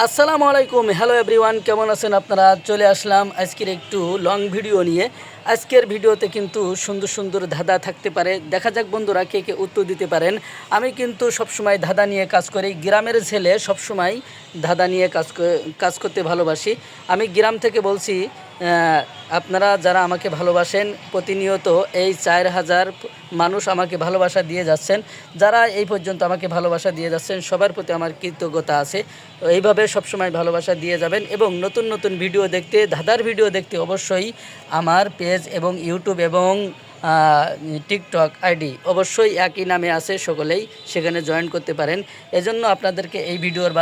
আসসালামু আলাইকুম, hello everyone, কেমন আছেন আপনারা? চলে আসলাম আজকের একটু লং ভিডিও নিয়ে। আজকের ভিডিওতে কিন্তু সুন্দর সুন্দর ধাঁধা থাকতে পারে, দেখা যাক বন্ধুরা কে কে উত্তর দিতে পারেন। আমি কিন্তু সবসময় ধাঁধা নিয়ে কাজ করি, গ্রামের ছেলে সবসময় ধাঁধা নিয়ে কাজ করতে ভালোবাসি। আমি গ্রাম থেকে বলছি। আপনারা যারা আমাকে ভালোবাসেন, প্রতিনিয়ত এই 4000 মানুষ আমাকে ভালোবাসা দিয়ে যাচ্ছেন, যারা এই পর্যন্ত আমাকে ভালোবাসা দিয়ে যাচ্ছেন সবার প্রতি আমার কৃতজ্ঞতা আছে। তো এইভাবে সবসময় ভালোবাসা দিয়ে যাবেন এবং নতুন নতুন ভিডিও দেখতে, ধাঁধার ভিডিও দেখতে অবশ্যই আমার পেজ এবং ইউটিউব এবং টিকটক আইডি অবশ্যই একই নামে আছে, সকলেই সেখানে জয়েন করতে পারেন। এজন্য আপনাদেরকে এই ভিডিওর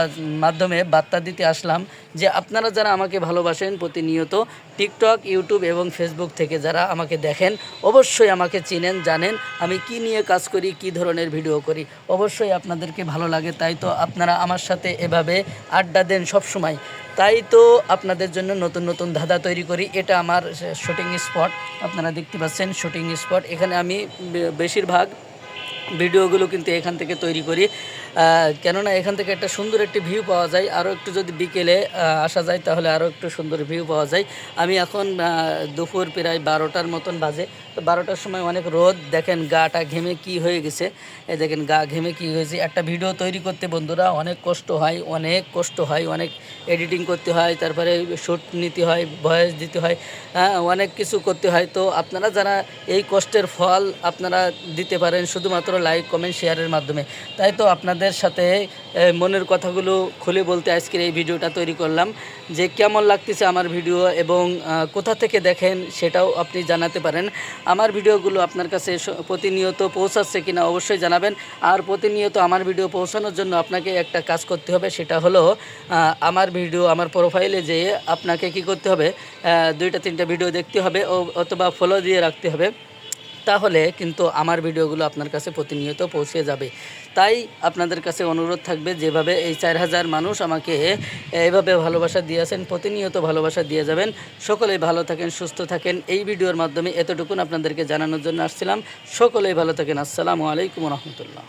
মাধ্যমে বার্তা দিতে আসলাম যে আপনারা যারা আমাকে ভালোবাসেন, প্রতিনিয়ত টিকটক, ইউটিউব এবং ফেসবুক থেকে যারা আমাকে দেখেন, অবশ্যই আমাকে চিনেন, জানেন আমি কি নিয়ে কাজ করি, কি ধরনের ভিডিও করি। অবশ্যই আপনাদেরকে ভালো লাগে, তাই তো আপনারা আমার সাথে এভাবে আড্ডা দেন সব সময়। তাই তো আপনাদের জন্য নতুন নতুন ধাঁধা তৈরি করি। এটা আমার শুটিং স্পট, আপনারা দেখতে পাচ্ছেন শুটিং স্পট। এখানে আমি বেশিরভাগ ভিডিওগুলো কিন্তু এখান থেকে তৈরি করি, কেননা এখান থেকে একটা সুন্দর একটি ভিউ পাওয়া যায়। আরও একটু যদি বিকেলে আসা যায় তাহলে আরও একটু সুন্দর ভিউ পাওয়া যায়। আমি এখন দুপুর প্রায় 12টার মতন বাজে। তো 12টার সময় অনেক রোদ, দেখেন গাটা ঘেমে কি হয়ে গেছে, এই দেখেন গা ঘেমে কি হয়েছে। একটা ভিডিও তৈরি করতে বন্ধুরা অনেক কষ্ট হয়, অনেক এডিটিং করতে হয়, তারপরে শ্যুট নিতে হয়, ভয়েস দিতে হয়, অনেক কিছু করতে হয়। তো আপনারা যারা এই কষ্টের ফল আপনারা দিতে পারেন শুধুমাত্র লাইক, কমেন্ট, শেয়ারের মাধ্যমে। তাই তো আপনাদের সাথে মনের কথাগুলো খুলে বলতে আজকের এই ভিডিওটা তৈরি করলাম, যে কেমন লাগতেছে আমার ভিডিও এবং কোথা থেকে দেখেন সেটাও আপনি জানাতে পারেন। আমার ভিডিওগুলো আপনার কাছে প্রতিনিয়ত পৌঁছাচ্ছে কিনা অবশ্যই জানাবেন। আর প্রতিনিয়ত আমার ভিডিও পৌঁছানোর জন্য আপনাকে একটা কাজ করতে হবে, সেটা হলো আমার ভিডিও আমার প্রোফাইলে যেয়ে আপনাকে কি করতে হবে, 2-3টা ভিডিও দেখতে হবে অথবা ফলো দিয়ে রাখতে হবে। তাহলে কিন্তু আমার ভিডিওগুলো আপনার কাছে প্রতিনিয়ত পৌঁছে যাবে। তাই আপনাদের কাছে অনুরোধ থাকবে, যেভাবে এই 4000 মানুষ আমাকে এইভাবে ভালোবাসা দিয়েছেন, প্রতিনিয়ত ভালোবাসা দিয়ে যাবেন। সকলেই ভালো থাকেন, সুস্থ থাকেন। এই ভিডিওর মাধ্যমে এতটুকুন আপনাদেরকে জানানোর জন্য আসছিলাম। সকলেই ভালো থাকেন। আসসালামু আলাইকুম রহমতুল্লাহ।